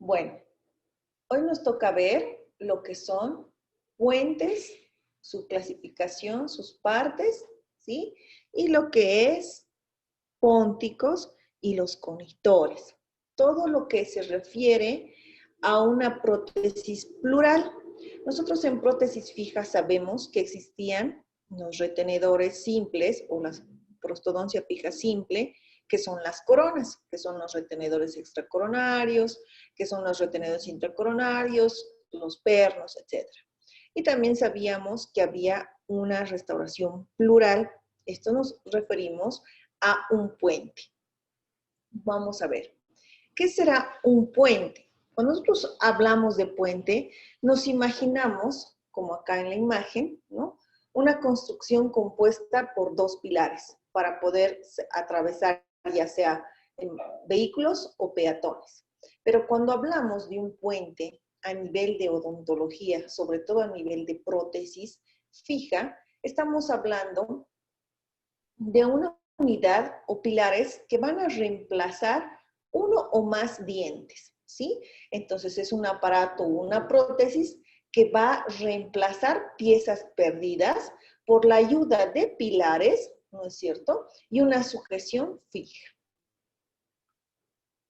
Bueno, hoy nos toca ver lo que son puentes, su clasificación, sus partes, ¿sí? Y lo que es pónticos y los conectores. Todo lo que se refiere a una prótesis plural. Nosotros en prótesis fija sabemos que existían los retenedores simples o la prostodoncia fija simple, que son las coronas, que son los retenedores extracoronarios, que son los retenedores intracoronarios, los pernos, etc. Y también sabíamos que había una restauración plural. Esto nos referimos a un puente. Vamos a ver, ¿qué será un puente? Cuando nosotros hablamos de puente, nos imaginamos, como acá en la imagen, ¿no? Una construcción compuesta por dos pilares para poder atravesar ya sea vehículos o peatones. Pero cuando hablamos de un puente a nivel de odontología, sobre todo a nivel de prótesis fija, estamos hablando de una unidad o pilares que van a reemplazar uno o más dientes, ¿sí? Entonces es un aparato o una prótesis que va a reemplazar piezas perdidas por la ayuda de pilares, ¿no es cierto? Y una sujeción fija.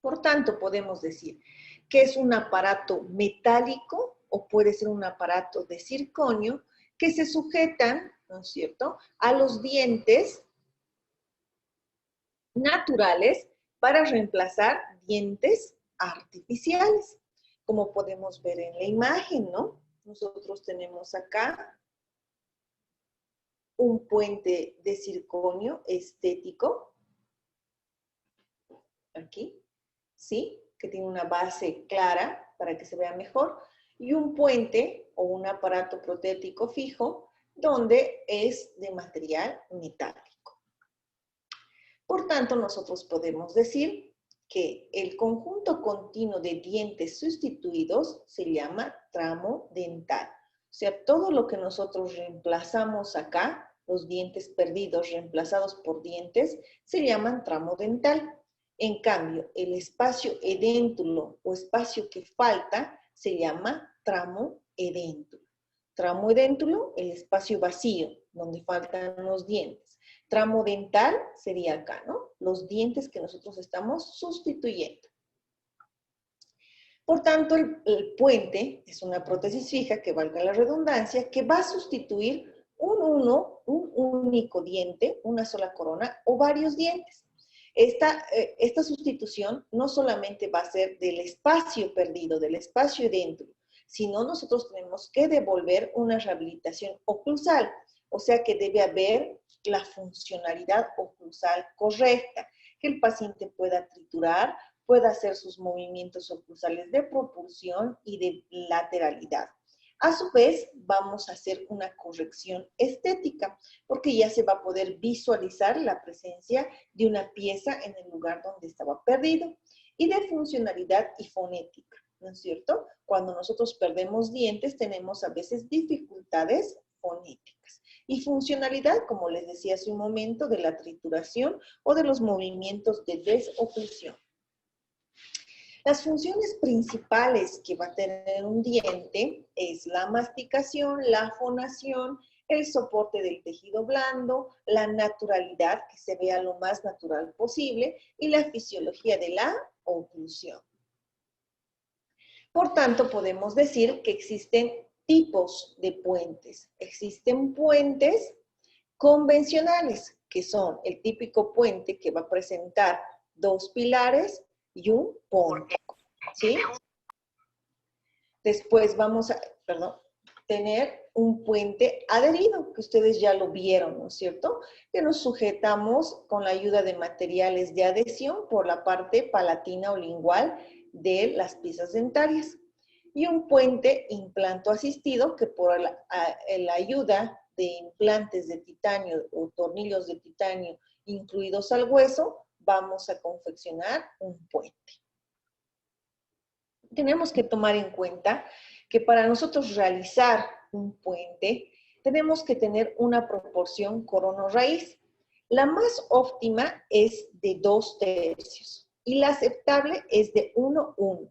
Por tanto, podemos decir que es un aparato metálico o puede ser un aparato de circonio que se sujetan, ¿no es cierto?, a los dientes naturales para reemplazar dientes artificiales, como podemos ver en la imagen, ¿no? Nosotros tenemos acá un puente de circonio estético, aquí, ¿sí? Que tiene una base clara para que se vea mejor, y un puente o un aparato protético fijo donde es de material metálico. Por tanto, nosotros podemos decir que el conjunto continuo de dientes sustituidos se llama tramo dental. O sea, todo lo que nosotros reemplazamos acá, los dientes perdidos reemplazados por dientes, se llaman tramo dental. En cambio, el espacio edéntulo o espacio que falta se llama tramo edéntulo. Tramo edéntulo, el espacio vacío, donde faltan los dientes. Tramo dental sería acá, ¿no? Los dientes que nosotros estamos sustituyendo. Por tanto, el puente es una prótesis fija, que valga la redundancia, que va a sustituir un único diente, una sola corona o varios dientes. Esta sustitución no solamente va a ser del espacio perdido, del espacio dentro, sino nosotros tenemos que devolver una rehabilitación oclusal, o sea que debe haber la funcionalidad oclusal correcta, que el paciente pueda triturar, pueda hacer sus movimientos oclusales de propulsión y de lateralidad. A su vez, vamos a hacer una corrección estética, porque ya se va a poder visualizar la presencia de una pieza en el lugar donde estaba perdido, y de funcionalidad y fonética, ¿no es cierto? Cuando nosotros perdemos dientes, tenemos a veces dificultades fonéticas. Y funcionalidad, como les decía hace un momento, de la trituración o de los movimientos de desoclusión. Las funciones principales que va a tener un diente es la masticación, la fonación, el soporte del tejido blando, la naturalidad, que se vea lo más natural posible, y la fisiología de la oclusión. Por tanto, podemos decir que existen tipos de puentes. Existen puentes convencionales, que son el típico puente que va a presentar dos pilares y un póntico, ¿sí? Después vamos a, tener un puente adherido, que ustedes ya lo vieron, ¿no es cierto? Que nos sujetamos con la ayuda de materiales de adhesión por la parte palatina o lingual de las piezas dentarias. Y un puente implanto asistido, que por la ayuda de implantes de titanio o tornillos de titanio incluidos al hueso, vamos a confeccionar un puente. Tenemos que tomar en cuenta que para nosotros realizar un puente, tenemos que tener una proporción corono-raíz. La más óptima es de 2/3 y la aceptable es de 1:1.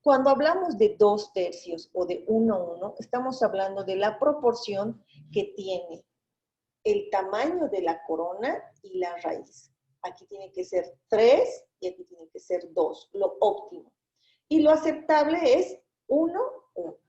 Cuando hablamos de 2/3 o de 1/1, estamos hablando de la proporción que tiene el tamaño de la corona y la raíz. Aquí tiene que ser 3 y aquí tiene que ser 2, lo óptimo. Y lo aceptable es 1/1.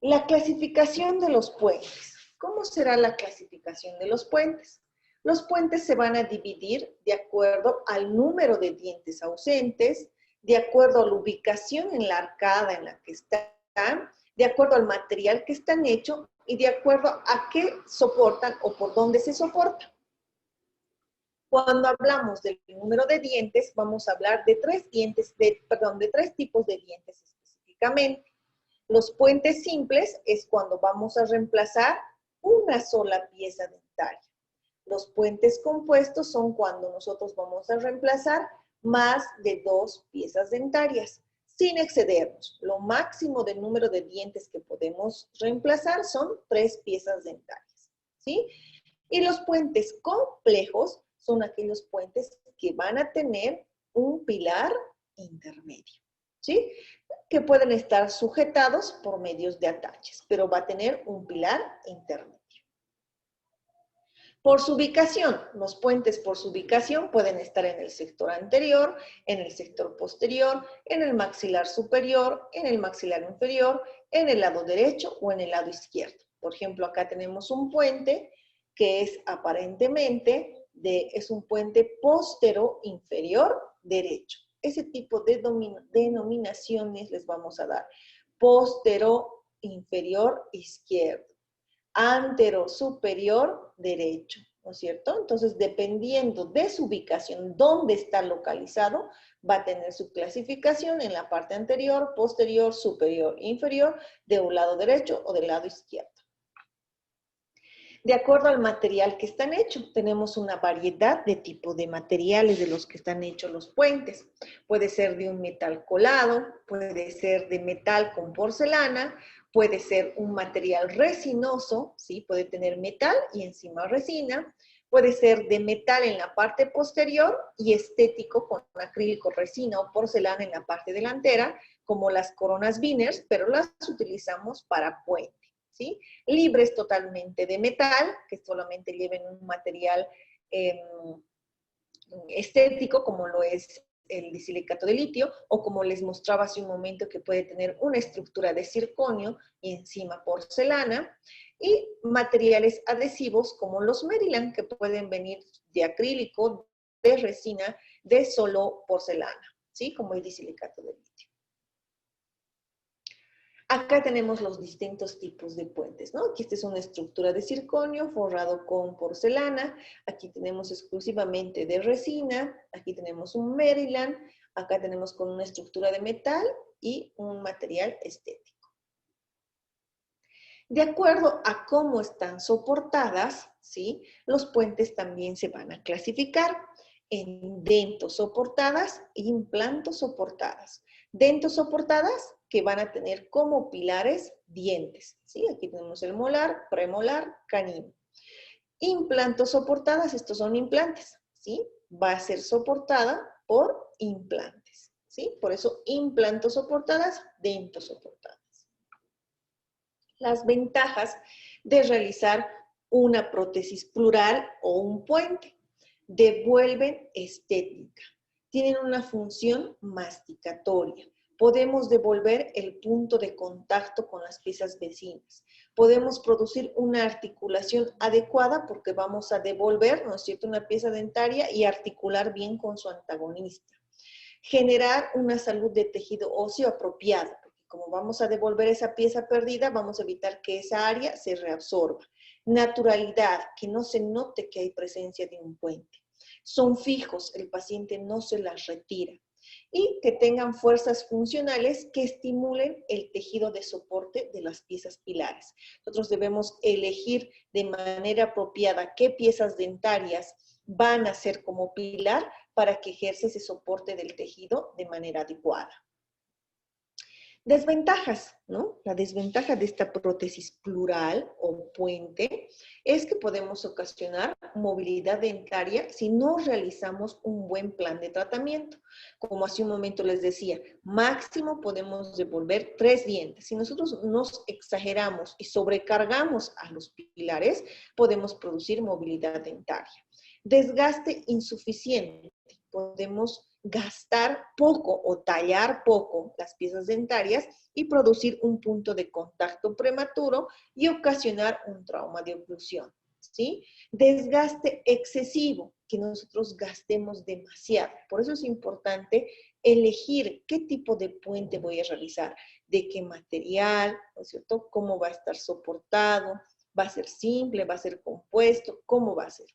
La clasificación de los puentes. ¿Cómo será la clasificación de los puentes? Los puentes se van a dividir de acuerdo al número de dientes ausentes, de acuerdo a la ubicación en la arcada en la que están, de acuerdo al material que están hechos y de acuerdo a qué soportan o por dónde se soportan. Cuando hablamos del número de dientes, vamos a hablar de tres tipos de dientes específicamente. Los puentes simples es cuando vamos a reemplazar una sola pieza dentaria. Los puentes compuestos son cuando nosotros vamos a reemplazar más de 2 piezas dentarias, sin excedernos. Lo máximo del número de dientes que podemos reemplazar son 3 piezas dentarias, ¿sí? Y los puentes complejos son aquellos puentes que van a tener un pilar intermedio, ¿sí? Que pueden estar sujetados por medios de ataches, pero va a tener un pilar intermedio. Por su ubicación, los puentes por su ubicación pueden estar en el sector anterior, en el sector posterior, en el maxilar superior, en el maxilar inferior, en el lado derecho o en el lado izquierdo. Por ejemplo, acá tenemos un puente que es aparentemente es un puente postero inferior derecho. Ese tipo de denominaciones les vamos a dar. Postero inferior izquierdo. Antero superior derecho, ¿no es cierto? Entonces, dependiendo de su ubicación, dónde está localizado, va a tener su clasificación en la parte anterior, posterior, superior, inferior, de un lado derecho o del lado izquierdo. De acuerdo al material que están hechos, tenemos una variedad de tipos de materiales de los que están hechos los puentes. Puede ser de un metal colado, puede ser de metal con porcelana, puede ser un material resinoso, ¿sí? Puede tener metal y encima resina. Puede ser de metal en la parte posterior y estético con acrílico, resina o porcelana en la parte delantera, como las coronas Wieners, pero las utilizamos para puente, ¿sí? Libres totalmente de metal, que solamente lleven un material estético, como lo es el disilicato de litio, o como les mostraba hace un momento, que puede tener una estructura de circonio y encima porcelana, y materiales adhesivos como los Maryland, que pueden venir de acrílico, de resina, de solo porcelana, ¿sí? Como el disilicato de litio. Acá tenemos los distintos tipos de puentes, ¿no? Aquí esta es una estructura de circonio forrado con porcelana. Aquí tenemos exclusivamente de resina. Aquí tenemos un Maryland. Acá tenemos con una estructura de metal y un material estético. De acuerdo a cómo están soportadas, ¿sí? Los puentes también se van a clasificar en dentos soportadas e implantos soportadas. Dentos soportadas que van a tener como pilares dientes, ¿sí? Aquí tenemos el molar, premolar, canino. Implantos soportadas, estos son implantes, ¿sí? Va a ser soportada por implantes, ¿sí? Por eso implantos soportadas, dentos soportadas. Las ventajas de realizar una prótesis plural o un puente. Devuelven estética. Tienen una función masticatoria. Podemos devolver el punto de contacto con las piezas vecinas. Podemos producir una articulación adecuada porque vamos a devolver, ¿no es cierto?, una pieza dentaria y articular bien con su antagonista. Generar una salud de tejido óseo apropiada. Como vamos a devolver esa pieza perdida, vamos a evitar que esa área se reabsorba. Naturalidad, que no se note que hay presencia de un puente. Son fijos, el paciente no se las retira. Y que tengan fuerzas funcionales que estimulen el tejido de soporte de las piezas pilares. Nosotros debemos elegir de manera apropiada qué piezas dentarias van a ser como pilar para que ejerza ese soporte del tejido de manera adecuada. Desventajas, ¿no? La desventaja de esta prótesis plural o puente es que podemos ocasionar movilidad dentaria si no realizamos un buen plan de tratamiento. Como hace un momento les decía, máximo podemos devolver 3 dientes. Si nosotros nos exageramos y sobrecargamos a los pilares, podemos producir movilidad dentaria. Desgaste insuficiente. Podemos gastar poco o tallar poco las piezas dentarias y producir un punto de contacto prematuro y ocasionar un trauma de oclusión, ¿sí? Desgaste excesivo, que nosotros gastemos demasiado. Por eso es importante elegir qué tipo de puente voy a realizar, de qué material, ¿no es cierto? Cómo va a estar soportado, va a ser simple, va a ser compuesto, cómo va a ser.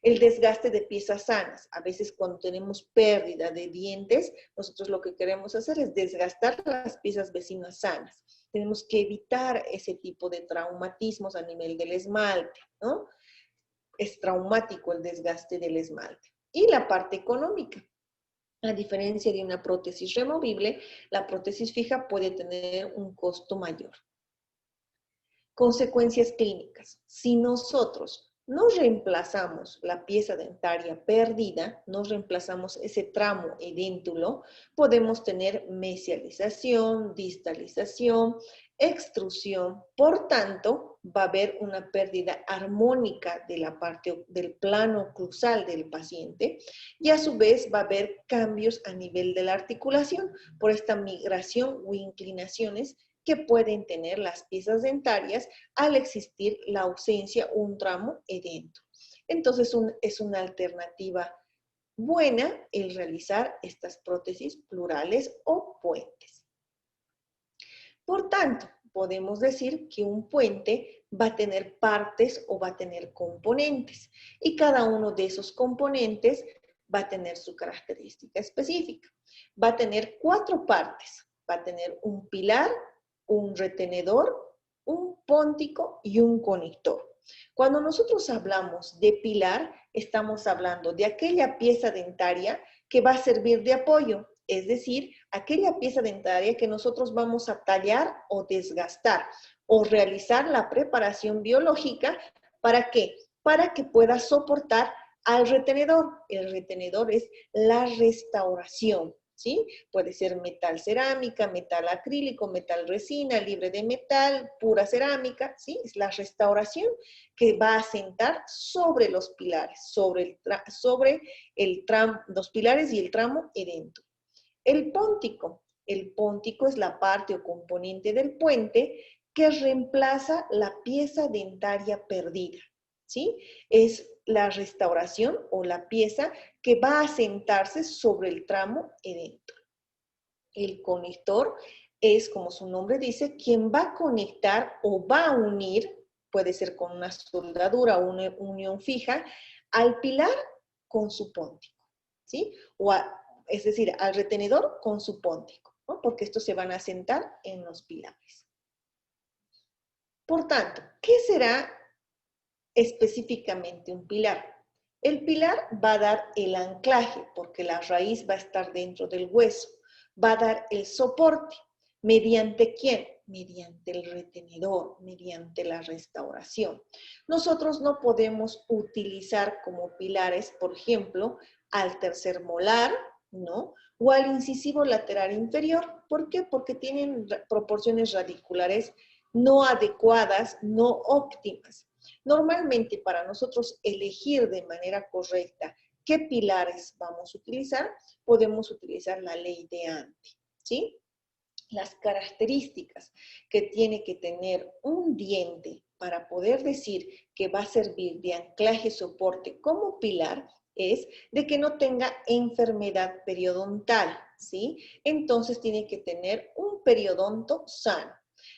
El desgaste de piezas sanas. A veces cuando tenemos pérdida de dientes, nosotros lo que queremos hacer es desgastar las piezas vecinas sanas. Tenemos que evitar ese tipo de traumatismos a nivel del esmalte, ¿no? Es traumático el desgaste del esmalte. Y la parte económica. A diferencia de una prótesis removible, la prótesis fija puede tener un costo mayor. Consecuencias clínicas. Si nosotros no reemplazamos la pieza dentaria perdida, no reemplazamos ese tramo edéntulo, podemos tener mesialización, distalización, extrusión. Por tanto, va a haber una pérdida armónica de la parte del plano oclusal del paciente y a su vez va a haber cambios a nivel de la articulación por esta migración o inclinaciones que pueden tener las piezas dentarias al existir la ausencia o un tramo edento. Entonces es una alternativa buena el realizar estas prótesis plurales o puentes. Por tanto, podemos decir que un puente va a tener partes o va a tener componentes y cada uno de esos componentes va a tener su característica específica. Va a tener 4 partes. Va a tener un pilar, un retenedor, un póntico y un conector. Cuando nosotros hablamos de pilar, estamos hablando de aquella pieza dentaria que va a servir de apoyo, es decir, aquella pieza dentaria que nosotros vamos a tallar o desgastar o realizar la preparación biológica. ¿Para qué? Para que pueda soportar al retenedor. El retenedor es la restauración, ¿sí? Puede ser metal cerámica, metal acrílico, metal resina, libre de metal, pura cerámica, ¿sí? Es la restauración que va a asentar sobre los pilares, sobre los pilares y el tramo edento. El póntico es la parte o componente del puente que reemplaza la pieza dentaria perdida, ¿sí? Es la restauración o la pieza que va a asentarse sobre el tramo edento. El conector es, como su nombre dice, quien va a conectar o va a unir, puede ser con una soldadura o una unión fija, al pilar con su póntico, ¿sí? Es decir, al retenedor con su póntico, ¿no? Porque estos se van a asentar en los pilares. Por tanto, ¿qué será específicamente un pilar? El pilar va a dar el anclaje, porque la raíz va a estar dentro del hueso. Va a dar el soporte. ¿Mediante quién? Mediante el retenedor, mediante la restauración. Nosotros no podemos utilizar como pilares, por ejemplo, al tercer molar, ¿no? O al incisivo lateral inferior. ¿Por qué? Porque tienen proporciones radiculares no adecuadas, no óptimas. Normalmente, para nosotros elegir de manera correcta qué pilares vamos a utilizar, podemos utilizar la ley de Ante, ¿sí? Las características que tiene que tener un diente para poder decir que va a servir de anclaje soporte como pilar es de que no tenga enfermedad periodontal, ¿sí? Entonces tiene que tener un periodonto sano.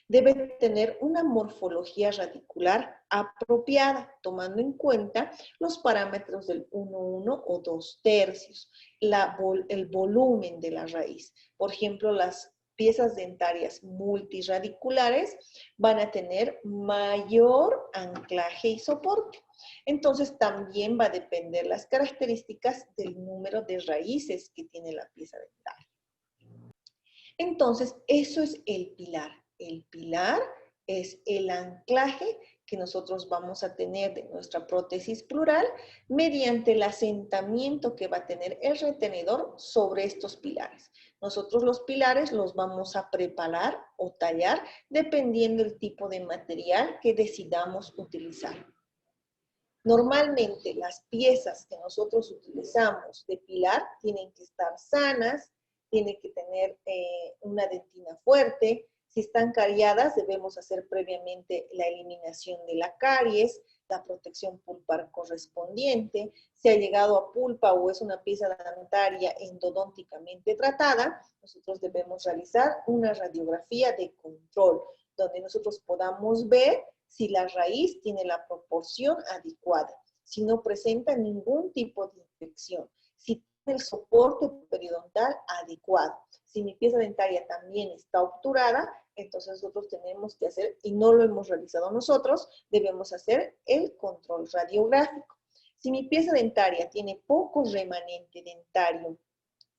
Debe tener una morfología radicular apropiada, tomando en cuenta los parámetros del 1,1 o 2 tercios, el volumen de la raíz. Por ejemplo, las piezas dentarias multiradiculares van a tener mayor anclaje y soporte. Entonces, también va a depender las características del número de raíces que tiene la pieza dentaria. Entonces, eso es el pilar. El pilar es el anclaje que nosotros vamos a tener de nuestra prótesis plural mediante el asentamiento que va a tener el retenedor sobre estos pilares. Nosotros los pilares los vamos a preparar o tallar dependiendo del tipo de material que decidamos utilizar. Normalmente las piezas que nosotros utilizamos de pilar tienen que estar sanas, tienen que tener una dentina fuerte. Si están cariadas, debemos hacer previamente la eliminación de la caries, la protección pulpar correspondiente. Si ha llegado a pulpa o es una pieza dentaria endodónticamente tratada, nosotros debemos realizar una radiografía de control, donde nosotros podamos ver si la raíz tiene la proporción adecuada, si no presenta ningún tipo de infección, si tiene el soporte periodontal adecuado. Si mi pieza dentaria también está obturada, entonces nosotros tenemos que hacer, y no lo hemos realizado nosotros, debemos hacer el control radiográfico. Si mi pieza dentaria tiene poco remanente dentario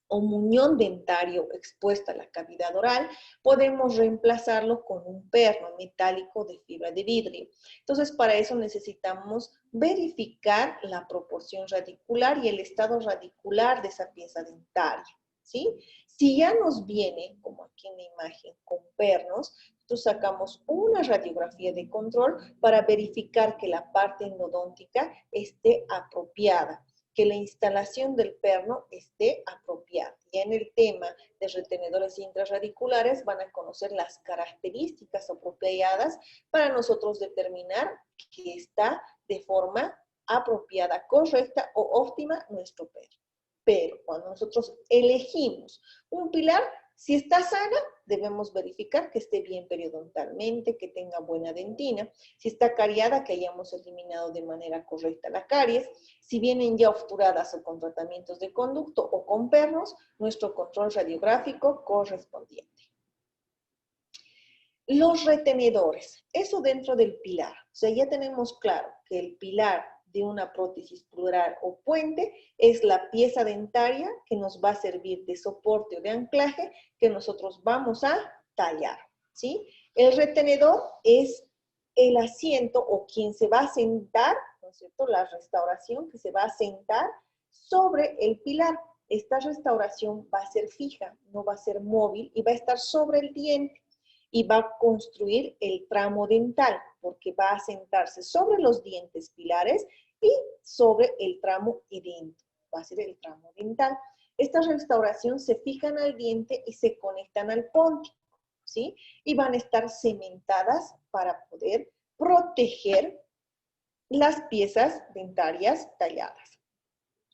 o muñón dentario expuesta a la cavidad oral, podemos reemplazarlo con un perno metálico de fibra de vidrio. Entonces, para eso necesitamos verificar la proporción radicular y el estado radicular de esa pieza dentaria, ¿sí? Si ya nos viene, como aquí en la imagen, con pernos, nosotros sacamos una radiografía de control para verificar que la parte endodóntica esté apropiada, que la instalación del perno esté apropiada. Ya en el tema de retenedores intrarradiculares van a conocer las características apropiadas para nosotros determinar que está de forma apropiada, correcta o óptima nuestro perno. Pero cuando nosotros elegimos un pilar, si está sana, debemos verificar que esté bien periodontalmente, que tenga buena dentina. Si está cariada, que hayamos eliminado de manera correcta la caries. Si vienen ya obturadas o con tratamientos de conducto o con pernos, nuestro control radiográfico correspondiente. Los retenedores, eso dentro del pilar. O sea, ya tenemos claro que el pilar de una prótesis plural o puente es la pieza dentaria que nos va a servir de soporte o de anclaje que nosotros vamos a tallar, ¿sí? El retenedor es el asiento o quien se va a sentar, ¿no es cierto? La restauración que se va a sentar sobre el pilar. Esta restauración va a ser fija, no va a ser móvil y va a estar sobre el diente y va a construir el tramo dental, porque va a sentarse sobre los dientes pilares y sobre el tramo idéntico. Va a ser el tramo dental. Esta restauración se fijan al diente y se conectan al póntico, ¿sí? Y van a estar cementadas para poder proteger las piezas dentarias talladas.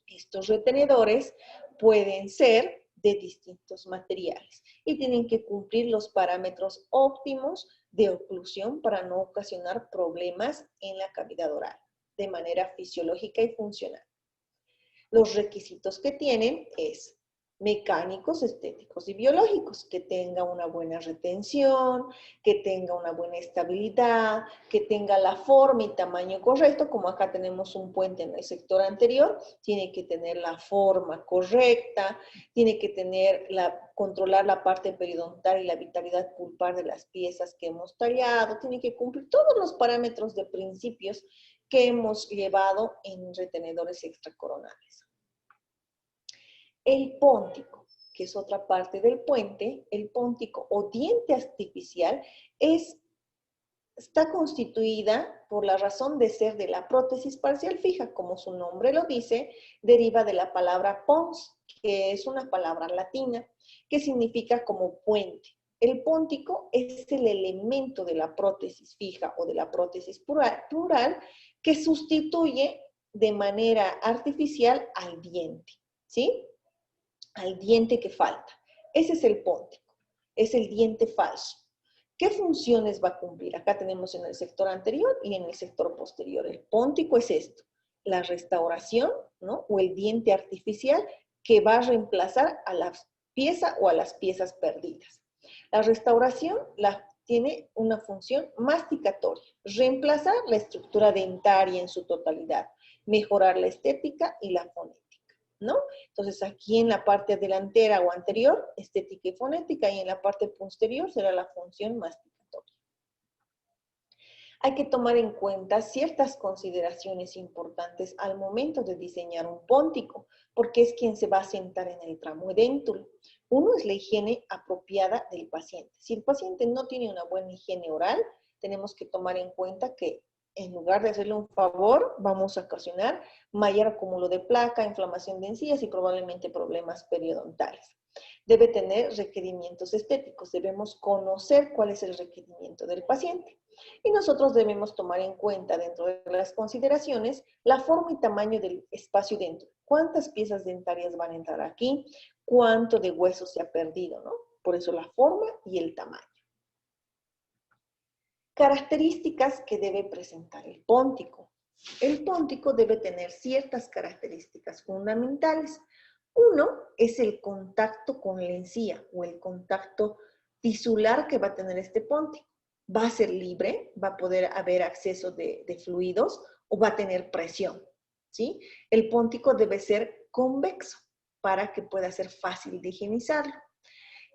Estos retenedores pueden ser de distintos materiales y tienen que cumplir los parámetros óptimos de oclusión para no ocasionar problemas en la cavidad oral de manera fisiológica y funcional. Los requisitos que tienen es mecánicos, estéticos y biológicos, que tenga una buena retención, que tenga una buena estabilidad, que tenga la forma y tamaño correcto, como acá tenemos un puente en el sector anterior, tiene que tener la forma correcta, tiene que tener controlar la parte periodontal y la vitalidad pulpar de las piezas que hemos tallado, tiene que cumplir todos los parámetros de principios que hemos llevado en retenedores extracoronales. El póntico, que es otra parte del puente, el póntico o diente artificial está constituida por la razón de ser de la prótesis parcial fija, como su nombre lo dice, deriva de la palabra pons, que es una palabra latina, que significa como puente. El póntico es el elemento de la prótesis fija o de la prótesis plural que sustituye de manera artificial al diente, ¿sí? Al diente que falta. Ese es el póntico, es el diente falso. ¿Qué funciones va a cumplir? Acá tenemos en el sector anterior y en el sector posterior. El póntico es esto, la restauración, ¿no? O el diente artificial que va a reemplazar a la pieza o a las piezas perdidas. La restauración tiene una función masticatoria, reemplazar la estructura dentaria en su totalidad, mejorar la estética y la fonética, ¿no? Entonces, aquí en la parte delantera o anterior, estética y fonética, y en la parte posterior será la función masticatoria. Hay que tomar en cuenta ciertas consideraciones importantes al momento de diseñar un póntico, porque es quien se va a sentar en el tramo edéntulo. Uno es la higiene apropiada del paciente. Si el paciente no tiene una buena higiene oral, tenemos que tomar en cuenta que en lugar de hacerle un favor, vamos a ocasionar mayor acúmulo de placa, inflamación de encías y probablemente problemas periodontales. Debe tener requerimientos estéticos. Debemos conocer cuál es el requerimiento del paciente. Y nosotros debemos tomar en cuenta dentro de las consideraciones la forma y tamaño del espacio dentro. ¿Cuántas piezas dentarias van a entrar aquí? ¿Cuánto de hueso se ha perdido, no? Por eso la forma y el tamaño. Características que debe presentar el póntico. El póntico debe tener ciertas características fundamentales. Uno es el contacto con la encía o el contacto tisular que va a tener este póntico. Va a ser libre, va a poder haber acceso de fluidos o va a tener presión, ¿sí? El póntico debe ser convexo para que pueda ser fácil de higienizarlo.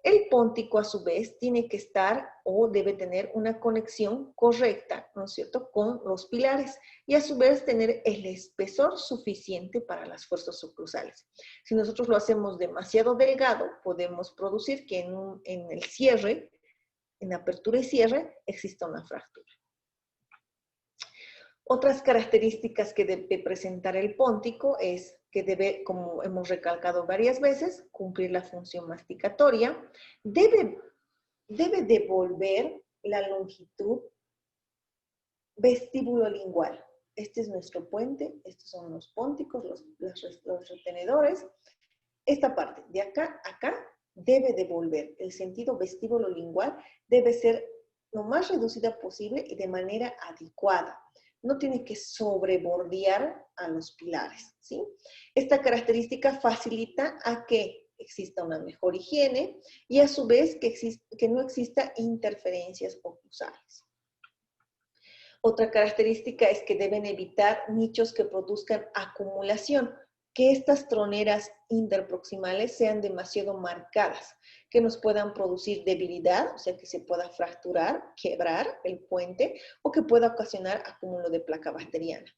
El póntico, a su vez, tiene que estar o debe tener una conexión correcta, ¿no es cierto?, con los pilares y a su vez tener el espesor suficiente para las fuerzas oclusales. Si nosotros lo hacemos demasiado delgado, podemos producir que en el cierre, en apertura y cierre, exista una fractura. Otras características que debe presentar el póntico es que debe, como hemos recalcado varias veces, cumplir la función masticatoria, debe devolver la longitud vestíbulo-lingual. Este es nuestro puente, estos son los pónticos, los retenedores. Esta parte de acá a acá debe devolver. El sentido vestíbulo-lingual debe ser lo más reducida posible y de manera adecuada. No tiene que sobrebordear a los pilares, ¿sí? Esta característica facilita a que exista una mejor higiene y a su vez que no exista interferencias oclusales. Otra característica es que deben evitar nichos que produzcan acumulación, que estas troneras interproximales sean demasiado marcadas, que nos puedan producir debilidad, o sea que se pueda fracturar, quebrar el puente o que pueda ocasionar acúmulo de placa bacteriana.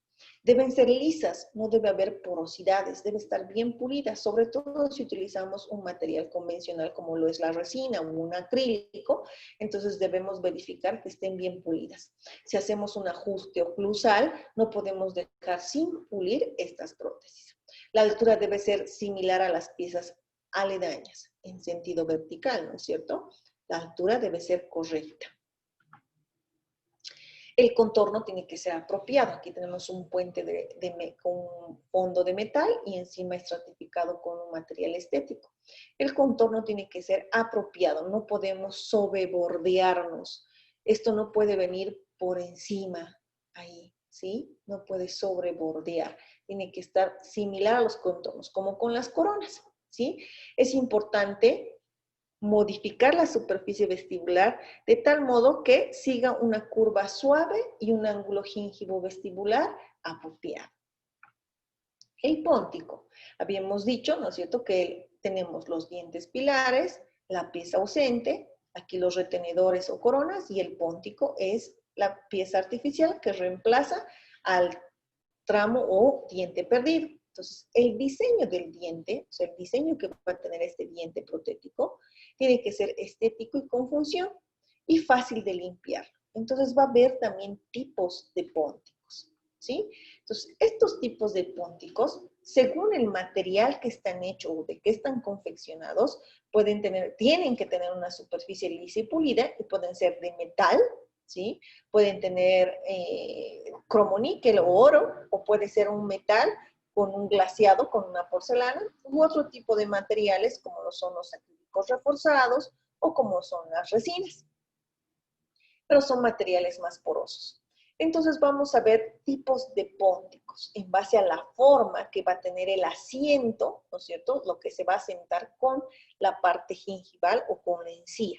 Deben ser lisas, no debe haber porosidades, debe estar bien pulida, sobre todo si utilizamos un material convencional como lo es la resina o un acrílico, entonces debemos verificar que estén bien pulidas. Si hacemos un ajuste oclusal, no podemos dejar sin pulir estas prótesis. La altura debe ser similar a las piezas aledañas, en sentido vertical, ¿no es cierto? La altura debe ser correcta. El contorno tiene que ser apropiado. Aquí tenemos un puente con un fondo de metal y encima estratificado con un material estético. El contorno tiene que ser apropiado. No podemos sobrebordearnos. Esto no puede venir por encima ahí, ¿sí? No puede sobrebordear. Tiene que estar similar a los contornos, como con las coronas, ¿sí? Es importante modificar la superficie vestibular de tal modo que siga una curva suave y un ángulo gingivo-vestibular apropiado. El póntico. Habíamos dicho, ¿no es cierto?, que tenemos los dientes pilares, la pieza ausente, aquí los retenedores o coronas, y el póntico es la pieza artificial que reemplaza al tramo o diente perdido. Entonces, el diseño del diente, o sea, el diseño que va a tener este diente protético, tiene que ser estético y con función y fácil de limpiar. Entonces, va a haber también tipos de pónticos, ¿sí? Entonces, estos tipos de pónticos, según el material que están hechos o de qué están confeccionados, tienen que tener una superficie lisa y pulida y pueden ser de metal, ¿sí? Pueden tener cromoníquel o oro, o puede ser un metal con un glaseado, con una porcelana, u otro tipo de materiales como lo son los acrílicos reforzados o como son las resinas. Pero son materiales más porosos. Entonces vamos a ver tipos de pónticos en base a la forma que va a tener el asiento, ¿no es cierto? Lo que se va a sentar con la parte gingival o con la encía.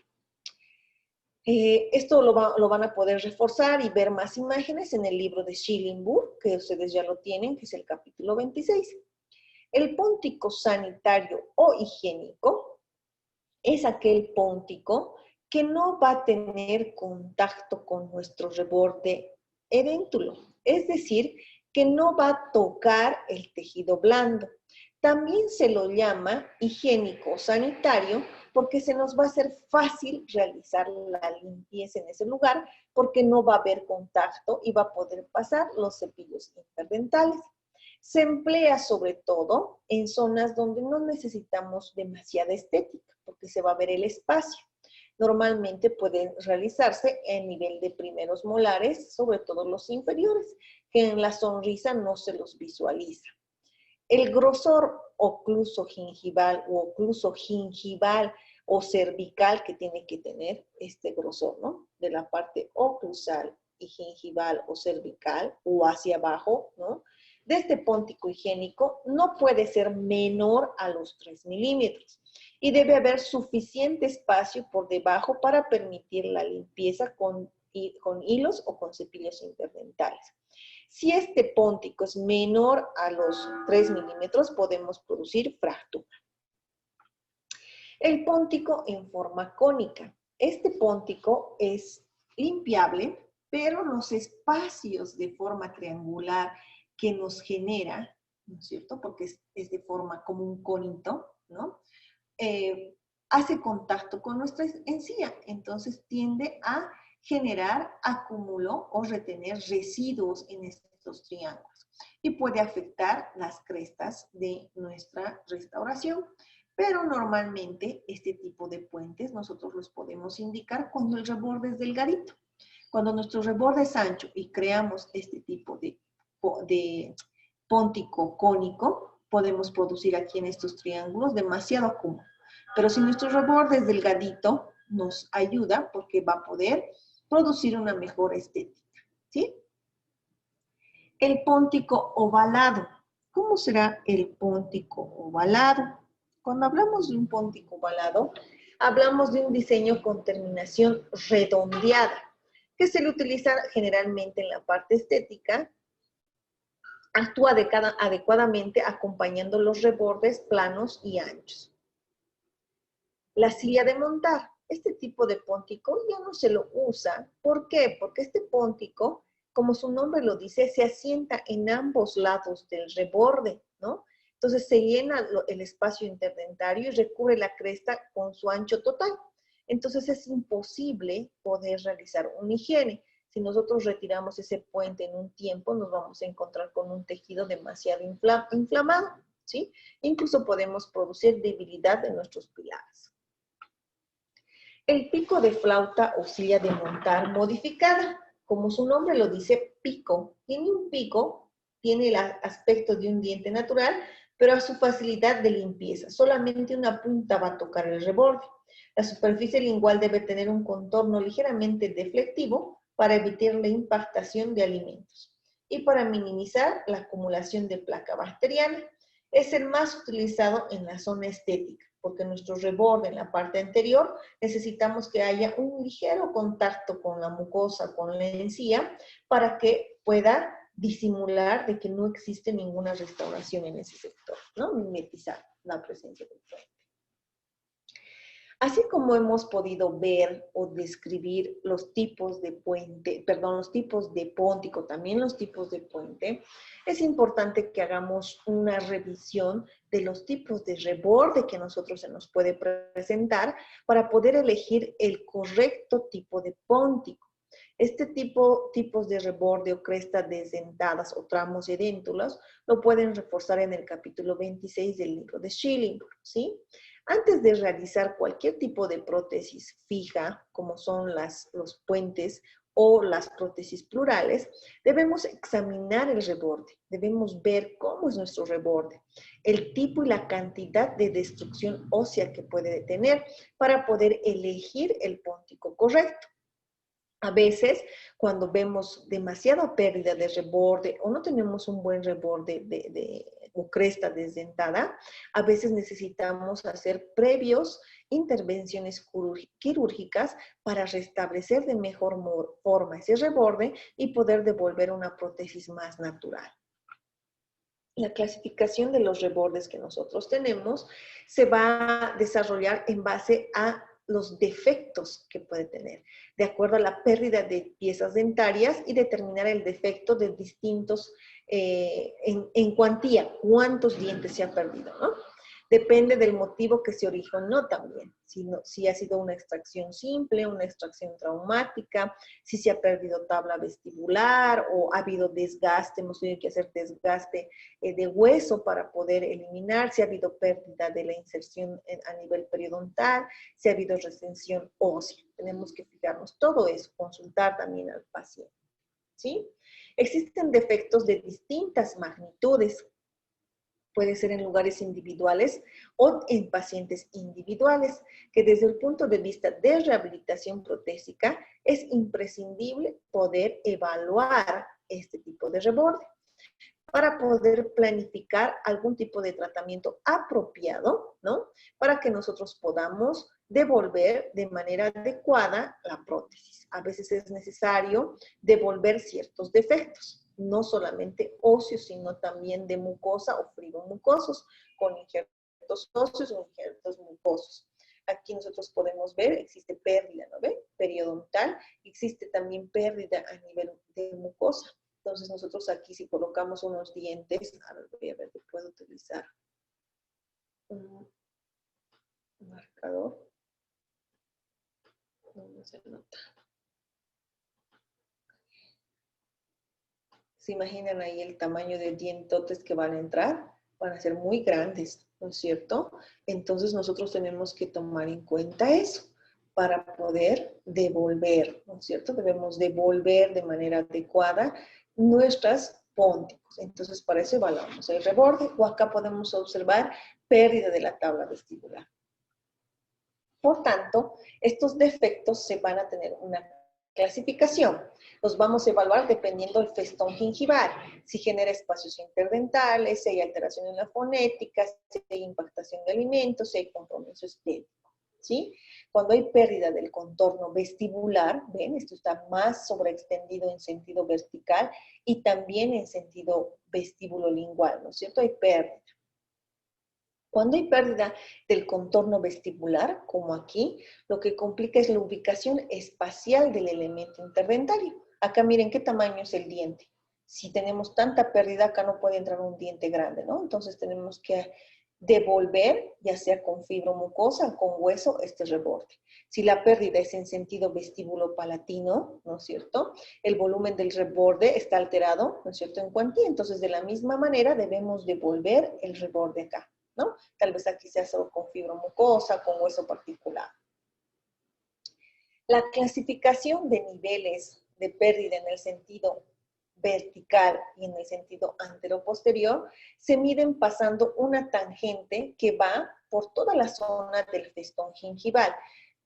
Esto lo van a poder reforzar y ver más imágenes en el libro de Schillingburg, que ustedes ya lo tienen, que es el capítulo 26. El póntico sanitario o higiénico es aquel póntico que no va a tener contacto con nuestro reborde edéntulo, es decir, que no va a tocar el tejido blando. También se lo llama higiénico sanitario porque se nos va a hacer fácil realizar la limpieza en ese lugar porque no va a haber contacto y va a poder pasar los cepillos interdentales. Se emplea sobre todo en zonas donde no necesitamos demasiada estética porque se va a ver el espacio. Normalmente pueden realizarse en nivel de primeros molares, sobre todo los inferiores, que en la sonrisa no se los visualiza. El grosor ocluso-gingival o cervical que tiene que tener este grosor, ¿no? De la parte oclusal y gingival o cervical o hacia abajo, ¿no? De este póntico higiénico no puede ser menor a los 3 milímetros y debe haber suficiente espacio por debajo para permitir la limpieza con hilos o con cepillos interdentales. Si este póntico es menor a los 3 milímetros, podemos producir fractura. El póntico en forma cónica. Este póntico es limpiable, pero los espacios de forma triangular que nos genera, ¿no es cierto? Porque es de forma como un conito, ¿no? Hace contacto con nuestra encía, entonces tiende a generar acúmulo o retener residuos en estos triángulos y puede afectar las crestas de nuestra restauración. Pero normalmente este tipo de puentes nosotros los podemos indicar cuando el reborde es delgadito. Cuando nuestro reborde es ancho y creamos este tipo de póntico cónico, podemos producir aquí en estos triángulos demasiado acúmulo. Pero si nuestro reborde es delgadito, nos ayuda porque va a poder producir una mejor estética, ¿sí? El póntico ovalado. ¿Cómo será el póntico ovalado? Cuando hablamos de un póntico ovalado, hablamos de un diseño con terminación redondeada, que se le utiliza generalmente en la parte estética. Actúa adecuadamente acompañando los rebordes planos y anchos. La silla de montar. Este tipo de póntico ya no se lo usa. ¿Por qué? Porque este póntico, como su nombre lo dice, se asienta en ambos lados del reborde, ¿no? Entonces se llena el espacio interdentario y recubre la cresta con su ancho total. Entonces es imposible poder realizar una higiene. Si nosotros retiramos ese puente en un tiempo, nos vamos a encontrar con un tejido demasiado inflamado, ¿sí? Incluso podemos producir debilidad de nuestros pilares. El pico de flauta o silla de montar modificada. Como su nombre lo dice, pico. Tiene un pico, tiene el aspecto de un diente natural, pero a su facilidad de limpieza. Solamente una punta va a tocar el reborde. La superficie lingual debe tener un contorno ligeramente deflectivo para evitar la impactación de alimentos y para minimizar la acumulación de placa bacteriana. Es el más utilizado en la zona estética, porque nuestro reborde en la parte anterior necesitamos que haya un ligero contacto con la mucosa, con la encía, para que pueda disimular de que no existe ninguna restauración en ese sector, ¿no? Mimetizar la presencia del puente. Así como hemos podido ver o describir los tipos de puente, perdón, los tipos de póntico, también los tipos de puente, es importante que hagamos una revisión de los tipos de reborde que a nosotros se nos puede presentar para poder elegir el correcto tipo de póntico. Este tipos de reborde o crestas desdentadas o tramos edéntulos lo pueden reforzar en el capítulo 26 del libro de Schillingworth, ¿sí? Antes de realizar cualquier tipo de prótesis fija, como son los puentes o las prótesis plurales, debemos examinar el reborde, debemos ver cómo es nuestro reborde, el tipo y la cantidad de destrucción ósea que puede tener para poder elegir el póntico correcto. A veces, cuando vemos demasiada pérdida de reborde o no tenemos un buen reborde o cresta desdentada, a veces necesitamos hacer previos intervenciones quirúrgicas para restablecer de mejor forma ese reborde y poder devolver una prótesis más natural. La clasificación de los rebordes que nosotros tenemos se va a desarrollar en base a los defectos que puede tener, de acuerdo a la pérdida de piezas dentarias y determinar el defecto de distintos, en cuantía, cuántos dientes se ha perdido, ¿no? Depende del motivo que se originó también, si ha sido una extracción simple, una extracción traumática, si se ha perdido tabla vestibular o ha habido desgaste, hemos tenido que hacer desgaste de hueso para poder eliminar, si ha habido pérdida de la inserción a nivel periodontal, si ha habido retención ósea. Tenemos que fijarnos todo eso, consultar también al paciente, ¿sí? Existen defectos de distintas magnitudes, puede ser en lugares individuales o en pacientes individuales, que desde el punto de vista de rehabilitación protésica es imprescindible poder evaluar este tipo de reborde para poder planificar algún tipo de tratamiento apropiado, ¿no? Para que nosotros podamos devolver de manera adecuada la prótesis. A veces es necesario devolver ciertos defectos, no solamente óseos, sino también de mucosa o frigomucosos, con injertos óseos o injertos mucosos. Aquí nosotros podemos ver, existe pérdida, ¿no ve? Periodontal, existe también pérdida a nivel de mucosa. Entonces nosotros aquí si colocamos unos dientes, a ver, voy a ver si puedo utilizar un marcador. No se nota. ¿Se imaginan ahí el tamaño de dientotes que van a entrar? Van a ser muy grandes, ¿no es cierto? Entonces nosotros tenemos que tomar en cuenta eso para poder devolver, ¿no es cierto? Debemos devolver de manera adecuada nuestras pónticos. Entonces para eso evaluamos el reborde o acá podemos observar pérdida de la tabla vestibular. Por tanto, estos defectos se van a tener una clasificación. Los vamos a evaluar dependiendo del festón gingival, si genera espacios interdentales, si hay alteración en la fonética, si hay impactación de alimentos, si hay compromiso estético, ¿sí? Cuando hay pérdida del contorno vestibular, ven, esto está más sobreextendido en sentido vertical y también en sentido vestíbulo-lingual, ¿no es cierto? Hay pérdida. Cuando hay pérdida del contorno vestibular, como aquí, lo que complica es la ubicación espacial del elemento interdentario. Acá miren qué tamaño es el diente. Si tenemos tanta pérdida, acá no puede entrar un diente grande, ¿no? Entonces tenemos que devolver, ya sea con fibromucosa o con hueso, este reborde. Si la pérdida es en sentido vestíbulo-palatino, ¿no es cierto? El volumen del reborde está alterado, ¿no es cierto?, en cuantía. Entonces, de la misma manera, debemos devolver el reborde acá, ¿no? Tal vez aquí sea solo con fibromucosa, con hueso particular. La clasificación de niveles de pérdida en el sentido vertical y en el sentido anteroposterior se miden pasando una tangente que va por toda la zona del festón gingival,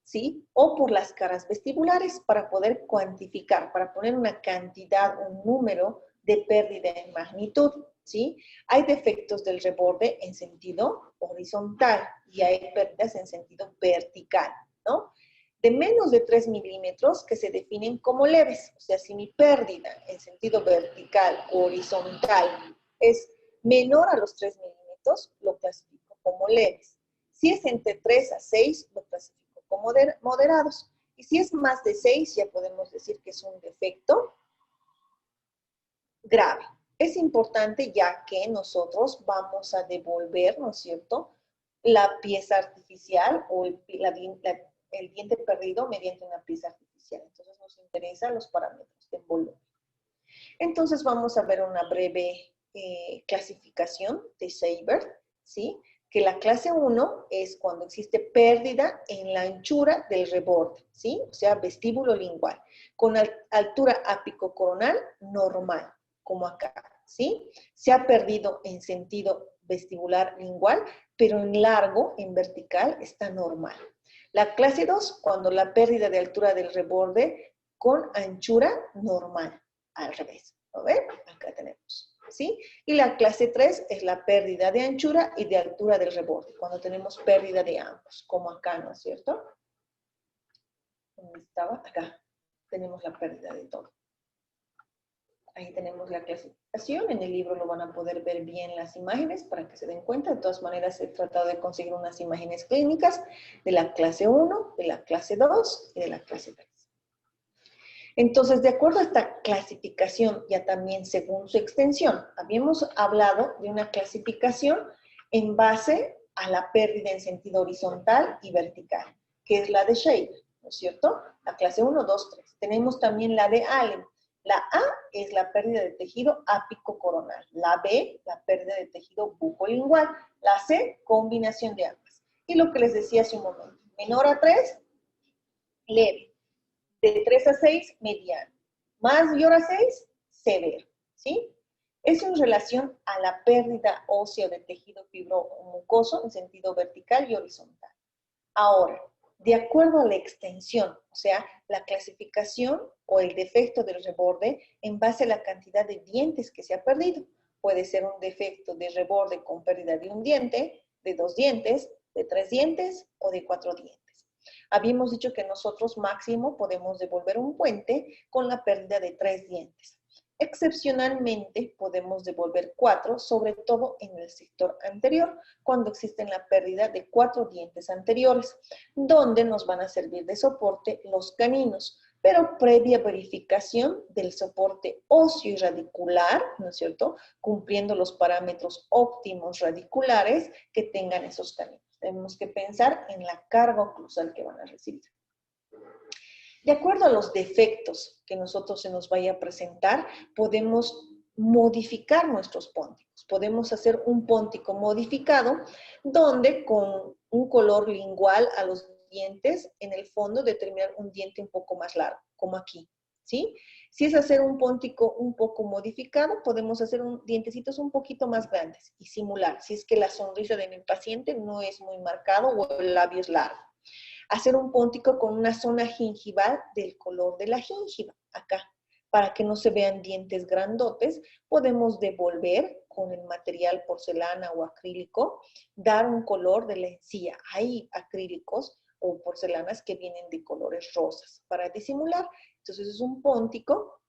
¿sí? O por las caras vestibulares para poder cuantificar, para poner una cantidad, un número de pérdida en magnitud, ¿sí? Hay defectos del reborde en sentido horizontal y hay pérdidas en sentido vertical, ¿no? De menos de 3 milímetros que se definen como leves. O sea, si mi pérdida en sentido vertical o horizontal es menor a los 3 milímetros, lo clasifico como leves. Si es entre 3 a 6, lo clasifico como moderados. Y si es más de 6, ya podemos decir que es un defecto grave. Es importante ya que nosotros vamos a devolver, ¿no es cierto?, la pieza artificial o el diente perdido mediante una pieza artificial. Entonces nos interesan los parámetros de volumen. Entonces vamos a ver una breve clasificación de Seibert, ¿sí? Que la clase 1 es cuando existe pérdida en la anchura del reborde, ¿sí? O sea, vestíbulo lingual, con altura apicocoronal normal, como acá, ¿sí? Se ha perdido en sentido vestibular lingual, pero en largo, en vertical, está normal. La clase 2, cuando la pérdida de altura del reborde con anchura normal, al revés. ¿Lo ven? Acá tenemos, ¿sí? Y la clase 3 es la pérdida de anchura y de altura del reborde, cuando tenemos pérdida de ambos, como acá, ¿no es cierto? ¿Dónde estaba? Acá tenemos la pérdida de todo. Ahí tenemos la clasificación. En el libro lo van a poder ver bien las imágenes para que se den cuenta. De todas maneras, he tratado de conseguir unas imágenes clínicas de la clase 1, de la clase 2 y de la clase 3. Entonces, de acuerdo a esta clasificación, ya también según su extensión, habíamos hablado de una clasificación en base a la pérdida en sentido horizontal y vertical, que es la de Shaver, ¿no es cierto? La clase 1, 2, 3. Tenemos también la de Allen. La A es la pérdida de tejido ápico-coronal. La B, la pérdida de tejido bucolingual. La C, combinación de ambas. Y lo que les decía hace un momento, menor a 3, leve. De 3 a 6, mediano. Mayor a 6, severo. ¿Sí? Es en relación a la pérdida ósea de tejido fibromucoso en sentido vertical y horizontal. Ahora, de acuerdo a la extensión, o sea, la clasificación o el defecto del reborde en base a la cantidad de dientes que se ha perdido. Puede ser un defecto de reborde con pérdida de un diente, de 2 dientes, de 3 dientes o de 4 dientes. Habíamos dicho que nosotros máximo podemos devolver un puente con la pérdida de 3 dientes. Excepcionalmente podemos devolver 4, sobre todo en el sector anterior, cuando existe la pérdida de 4 dientes anteriores, donde nos van a servir de soporte los caninos, pero previa verificación del soporte óseo y radicular, ¿no es cierto?, cumpliendo los parámetros óptimos radiculares que tengan esos caninos. Tenemos que pensar en la carga oclusal que van a recibir. De acuerdo a los defectos que nosotros se nos vaya a presentar, podemos modificar nuestros pónticos. Podemos hacer un póntico modificado donde con un color lingual a los dientes, en el fondo determinar un diente un poco más largo, como aquí, ¿sí? Si es hacer un póntico un poco modificado, podemos hacer dientecitos un poquito más grandes y simular, si es que la sonrisa de mi paciente no es muy marcado o el labio es largo. Hacer un póntico con una zona gingival del color de la gingiva, acá. Para que no se vean dientes grandotes, podemos devolver con el material porcelana o acrílico, dar un color de la encía. Hay acrílicos o porcelanas que vienen de colores rosas para disimular. Entonces es un póntico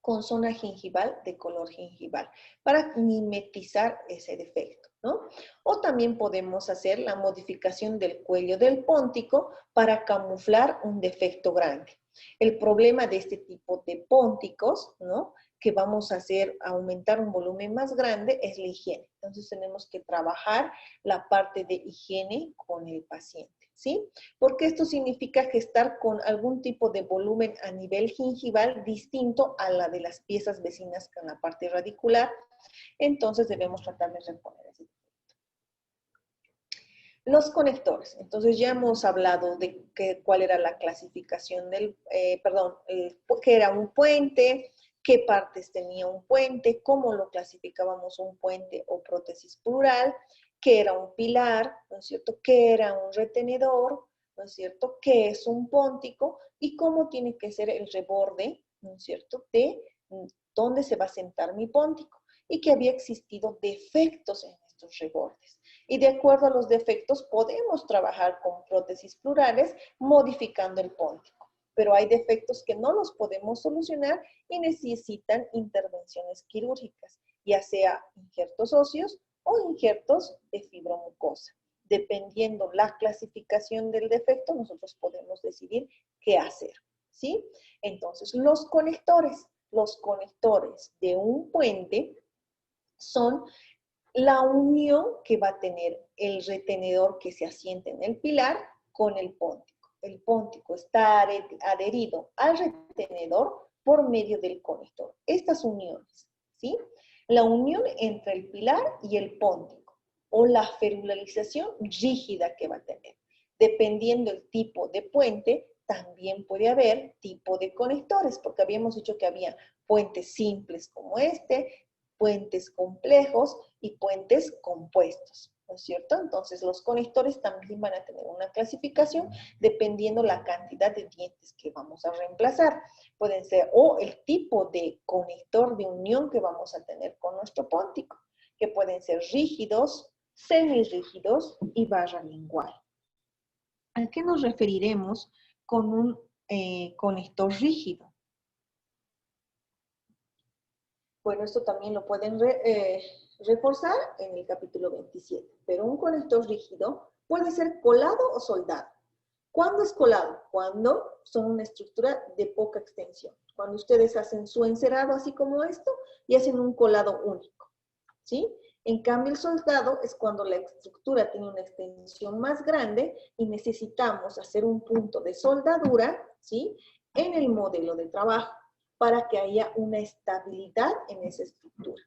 con zona gingival de color gingival para mimetizar ese defecto, ¿no? O también podemos hacer la modificación del cuello del póntico para camuflar un defecto grande. El problema de este tipo de pónticos, ¿no?, que vamos a hacer aumentar un volumen más grande es la higiene. Entonces tenemos que trabajar la parte de higiene con el paciente, ¿sí? Porque esto significa gestar con algún tipo de volumen a nivel gingival distinto a la de las piezas vecinas con la parte radicular. Entonces debemos tratar de reponer ese defecto. Los conectores. Entonces ya hemos hablado de cuál era la clasificación del, qué era un puente, qué partes tenía un puente, cómo lo clasificábamos un puente o prótesis plural, qué era un pilar, ¿no es cierto?, qué era un retenedor, ¿no es cierto?, qué es un póntico y cómo tiene que ser el reborde, ¿no es cierto?, de dónde se va a sentar mi póntico y que había existido defectos en estos rebordes. Y de acuerdo a los defectos podemos trabajar con prótesis plurales modificando el póntico. Pero hay defectos que no los podemos solucionar y necesitan intervenciones quirúrgicas, ya sea injertos óseos o injertos de fibromucosa. Dependiendo la clasificación del defecto, nosotros podemos decidir qué hacer, ¿sí? Entonces, los conectores de un puente son la unión que va a tener el retenedor que se asienta en el pilar con el póntico. El póntico está adherido al retenedor por medio del conector. Estas uniones, ¿sí? La unión entre el pilar y el póntico o la ferularización rígida que va a tener. Dependiendo del tipo de puente, también puede haber tipo de conectores, porque habíamos dicho que había puentes simples como este, puentes complejos y puentes compuestos, ¿no es cierto? Entonces los conectores también van a tener una clasificación dependiendo la cantidad de dientes que vamos a reemplazar. Pueden ser o el tipo de conector de unión que vamos a tener con nuestro póntico, que pueden ser rígidos, semirrígidos y barra lingual. ¿A qué nos referiremos con un conector rígido? Bueno, esto también lo pueden reforzar en el capítulo 27. Pero un conector rígido puede ser colado o soldado. ¿Cuándo es colado? Cuando son una estructura de poca extensión. Cuando ustedes hacen su encerado así como esto y hacen un colado único, ¿sí? En cambio, el soldado es cuando la estructura tiene una extensión más grande y necesitamos hacer un punto de soldadura, ¿sí? En el modelo de trabajo para que haya una estabilidad en esa estructura.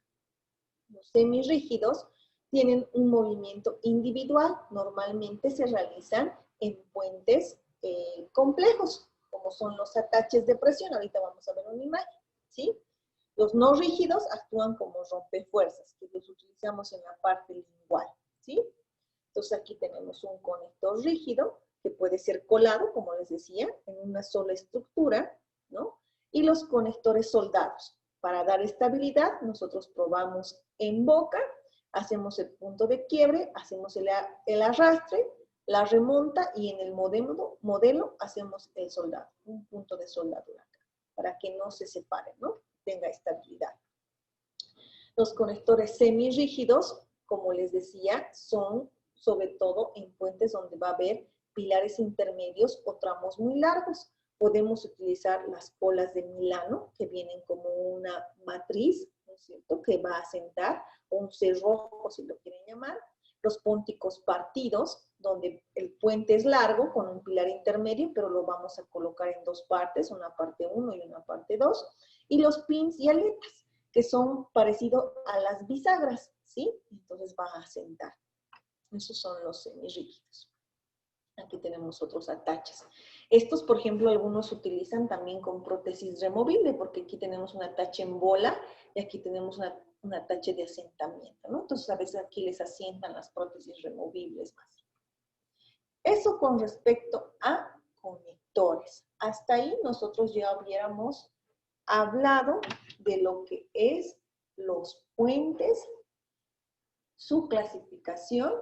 Los semirrígidos tienen un movimiento individual. Normalmente se realizan en puentes complejos, como son los ataches de presión. Ahorita vamos a ver una imagen, ¿sí? Los no rígidos actúan como rompefuerzas, que los utilizamos en la parte lingual, ¿sí? Entonces aquí tenemos un conector rígido, que puede ser colado, como les decía, en una sola estructura, ¿no? Y los conectores soldados. Para dar estabilidad, nosotros probamos en boca, hacemos el punto de quiebre, hacemos el arrastre, la remonta y en el modelo hacemos el soldado, un punto de soldadura acá, para que no se separen, ¿no? Tenga estabilidad. Los conectores semirrígidos, como les decía, son sobre todo en puentes donde va a haber pilares intermedios o tramos muy largos. Podemos utilizar las colas de Milano, que vienen como una matriz, ¿no es cierto?, que va a asentar, o un cerrojo, si lo quieren llamar. Los pónticos partidos, donde el puente es largo, con un pilar intermedio, pero lo vamos a colocar en dos partes, una parte 1 y una parte 2. Y los pins y aletas, que son parecidos a las bisagras, ¿sí? Entonces va a asentar. Esos son los semirrígidos. Aquí tenemos otros ataches. Estos, por ejemplo, algunos se utilizan también con prótesis removible, porque aquí tenemos un atache en bola y aquí tenemos un atache de asentamiento, ¿no? Entonces, a veces aquí les asientan las prótesis removibles más. Eso con respecto a conectores. Hasta ahí nosotros ya hubiéramos hablado de lo que es los puentes, su clasificación,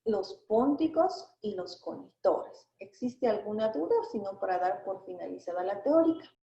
los pónticos y los conectores. ¿Existe alguna duda? Sino para dar por finalizada la teórica.